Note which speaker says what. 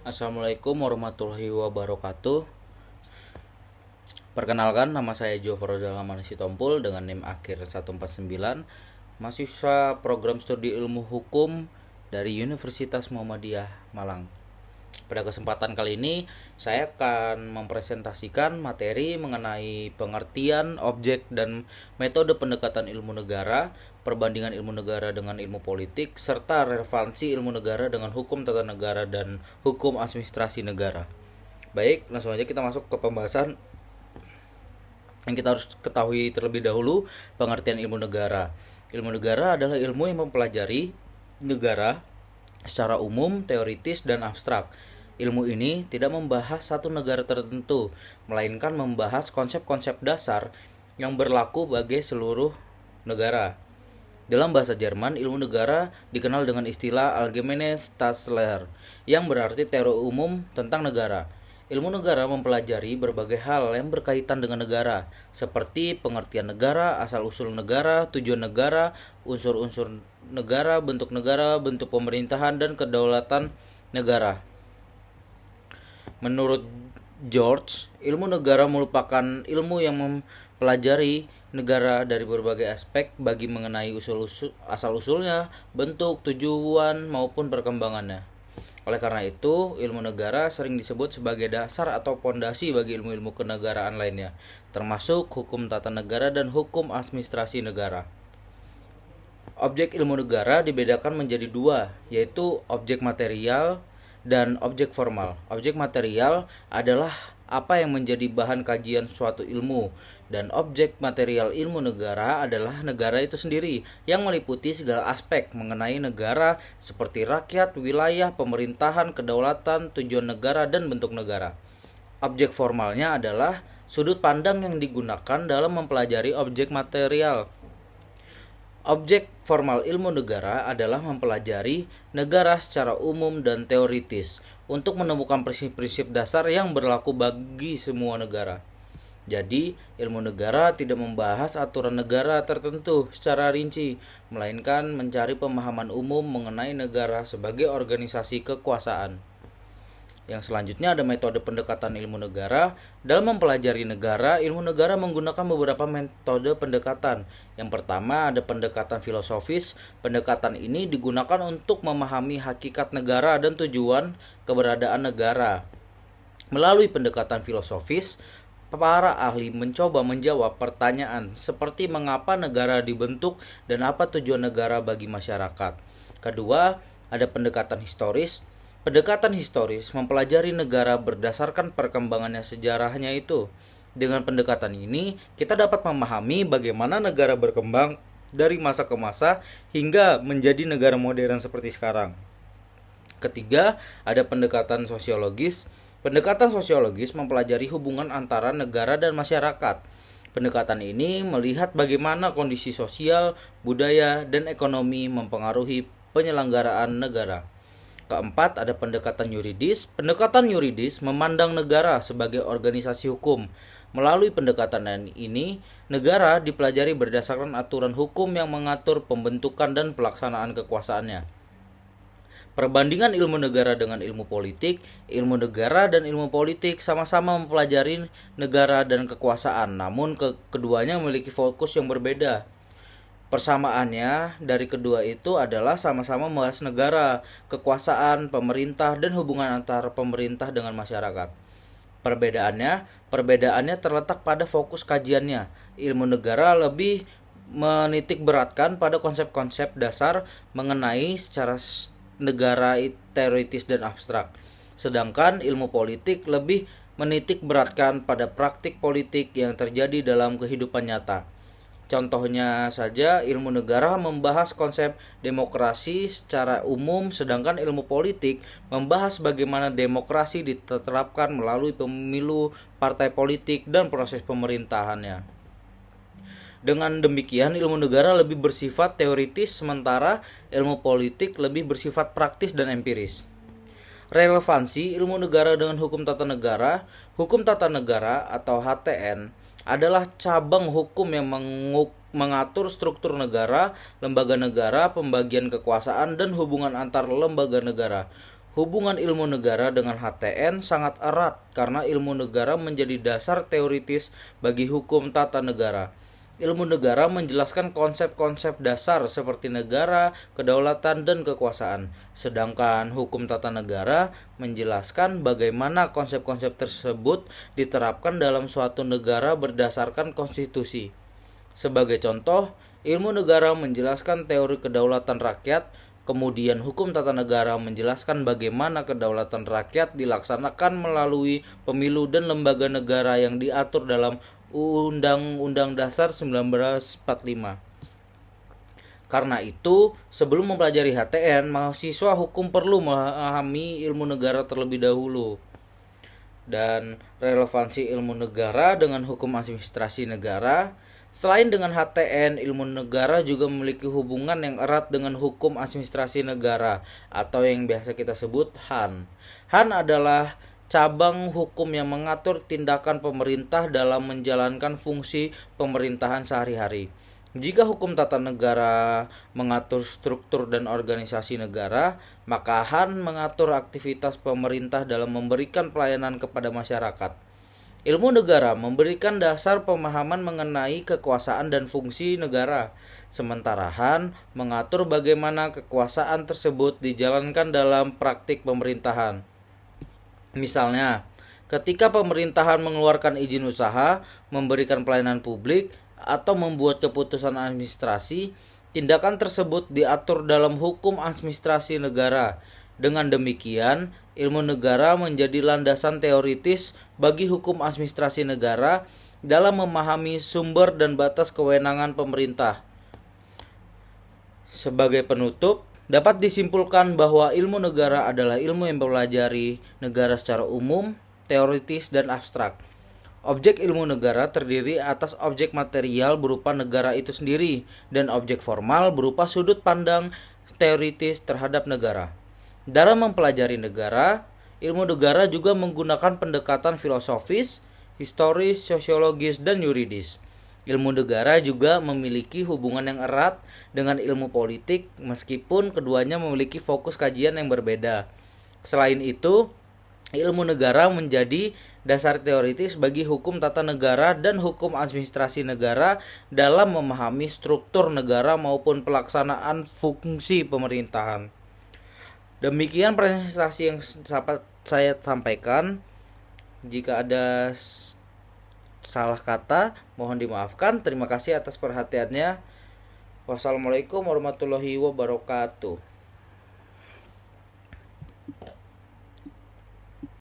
Speaker 1: Assalamualaikum warahmatullahi wabarakatuh. Perkenalkan, nama saya Jofar Zalaman Sitompul dengan NIM akhir 149, mahasiswa program studi ilmu hukum dari Universitas Muhammadiyah Malang. Pada kesempatan kali ini, saya akan mempresentasikan materi mengenai pengertian, objek, dan metode pendekatan ilmu negara, perbandingan ilmu negara dengan ilmu politik, serta relevansi ilmu negara dengan hukum tata negara dan hukum administrasi negara. Baik, langsung aja kita masuk ke pembahasan. Yang kita harus ketahui terlebih dahulu, pengertian ilmu negara. Ilmu negara adalah ilmu yang mempelajari negara secara umum, teoritis, dan abstrak. Ilmu ini tidak membahas satu negara tertentu, melainkan membahas konsep-konsep dasar yang berlaku bagi seluruh negara. Dalam bahasa Jerman, ilmu negara dikenal dengan istilah Allgemeine Staatslehre, yang berarti teori umum tentang negara. Ilmu negara mempelajari berbagai hal yang berkaitan dengan negara, seperti pengertian negara, asal-usul negara, tujuan negara, unsur-unsur negara, bentuk pemerintahan, dan kedaulatan negara. Menurut George, ilmu negara merupakan ilmu yang mempelajari negara dari berbagai aspek bagi mengenai asal-usulnya, bentuk, tujuan, maupun perkembangannya. Oleh karena itu, ilmu negara sering disebut sebagai dasar atau pondasi bagi ilmu-ilmu kenegaraan lainnya, termasuk hukum tata negara dan hukum administrasi negara. Objek ilmu negara dibedakan menjadi dua, yaitu objek material dan objek formal. Objek material adalah apa yang menjadi bahan kajian suatu ilmu, dan objek material ilmu negara adalah negara itu sendiri yang meliputi segala aspek mengenai negara seperti rakyat, wilayah, pemerintahan, kedaulatan, tujuan negara, dan bentuk negara. Objek formalnya adalah sudut pandang yang digunakan dalam mempelajari objek material. Objek formal ilmu negara adalah mempelajari negara secara umum dan teoritis untuk menemukan prinsip-prinsip dasar yang berlaku bagi semua negara. Jadi, ilmu negara tidak membahas aturan negara tertentu secara rinci, melainkan mencari pemahaman umum mengenai negara sebagai organisasi kekuasaan. Yang selanjutnya ada metode pendekatan ilmu negara. Dalam mempelajari negara, ilmu negara menggunakan beberapa metode pendekatan. Yang pertama ada pendekatan filosofis. Pendekatan ini digunakan untuk memahami hakikat negara dan tujuan keberadaan negara. Melalui pendekatan filosofis, para ahli mencoba menjawab pertanyaan seperti mengapa negara dibentuk dan apa tujuan negara bagi masyarakat. Kedua, ada pendekatan historis. Pendekatan historis mempelajari negara berdasarkan perkembangannya sejarahnya itu. Dengan pendekatan ini, kita dapat memahami bagaimana negara berkembang dari masa ke masa hingga menjadi negara modern seperti sekarang. Ketiga, ada pendekatan sosiologis. Pendekatan sosiologis mempelajari hubungan antara negara dan masyarakat. Pendekatan ini melihat bagaimana kondisi sosial, budaya, dan ekonomi mempengaruhi penyelenggaraan negara. Keempat, ada pendekatan yuridis. Pendekatan yuridis memandang negara sebagai organisasi hukum. Melalui pendekatan ini, negara dipelajari berdasarkan aturan hukum yang mengatur pembentukan dan pelaksanaan kekuasaannya. Perbandingan ilmu negara dengan ilmu politik. Ilmu negara dan ilmu politik sama-sama mempelajari negara dan kekuasaan, namun keduanya memiliki fokus yang berbeda. Persamaannya dari kedua itu adalah sama-sama membahas negara, kekuasaan, pemerintah, dan hubungan antara pemerintah dengan masyarakat. Perbedaannya terletak pada fokus kajiannya. Ilmu negara lebih menitik beratkan pada konsep-konsep dasar mengenai secara negara teoritis dan abstrak. Sedangkan ilmu politik lebih menitik beratkan pada praktik politik yang terjadi dalam kehidupan nyata. Contohnya saja, ilmu negara membahas konsep demokrasi secara umum, sedangkan ilmu politik membahas bagaimana demokrasi diterapkan melalui pemilu, partai politik, dan proses pemerintahannya. Dengan demikian, ilmu negara lebih bersifat teoritis, sementara ilmu politik lebih bersifat praktis dan empiris. Relevansi ilmu negara dengan hukum tata negara. Hukum tata negara atau HTN adalah cabang hukum yang mengatur struktur negara, lembaga negara, pembagian kekuasaan, dan hubungan antar lembaga negara. Hubungan ilmu negara dengan HTN sangat erat karena ilmu negara menjadi dasar teoritis bagi hukum tata negara. Ilmu negara menjelaskan konsep-konsep dasar seperti negara, kedaulatan, dan kekuasaan. Sedangkan hukum tata negara menjelaskan bagaimana konsep-konsep tersebut diterapkan dalam suatu negara berdasarkan konstitusi. Sebagai contoh, ilmu negara menjelaskan teori kedaulatan rakyat, kemudian hukum tata negara menjelaskan bagaimana kedaulatan rakyat dilaksanakan melalui pemilu dan lembaga negara yang diatur dalam Undang-Undang Dasar 1945. Karena itu, sebelum mempelajari HTN, mahasiswa hukum perlu memahami ilmu negara terlebih dahulu. Dan relevansi ilmu negara dengan hukum administrasi negara. Selain dengan HTN, ilmu negara juga memiliki hubungan yang erat dengan hukum administrasi negara atau yang biasa kita sebut HAN. HAN adalah cabang hukum yang mengatur tindakan pemerintah dalam menjalankan fungsi pemerintahan sehari-hari. Jika hukum tata negara mengatur struktur dan organisasi negara, maka HAN mengatur aktivitas pemerintah dalam memberikan pelayanan kepada masyarakat. Ilmu negara memberikan dasar pemahaman mengenai kekuasaan dan fungsi negara, sementara HAN mengatur bagaimana kekuasaan tersebut dijalankan dalam praktik pemerintahan. Misalnya, ketika pemerintahan mengeluarkan izin usaha, memberikan pelayanan publik, atau membuat keputusan administrasi, tindakan tersebut diatur dalam hukum administrasi negara. Dengan demikian, ilmu negara menjadi landasan teoritis bagi hukum administrasi negara dalam memahami sumber dan batas kewenangan pemerintah. Sebagai penutup, dapat disimpulkan bahwa ilmu negara adalah ilmu yang mempelajari negara secara umum, teoritis, dan abstrak. Objek ilmu negara terdiri atas objek material berupa negara itu sendiri dan objek formal berupa sudut pandang teoritis terhadap negara. Dalam mempelajari negara, ilmu negara juga menggunakan pendekatan filosofis, historis, sosiologis, dan yuridis. Ilmu negara juga memiliki hubungan yang erat dengan ilmu politik meskipun keduanya memiliki fokus kajian yang berbeda. Selain itu, ilmu negara menjadi dasar teoritis bagi hukum tata negara dan hukum administrasi negara dalam memahami struktur negara maupun pelaksanaan fungsi pemerintahan. Demikian presentasi yang saya sampaikan. Jika ada salah kata, mohon dimaafkan. Terima kasih atas perhatiannya. Wassalamualaikum warahmatullahi wabarakatuh.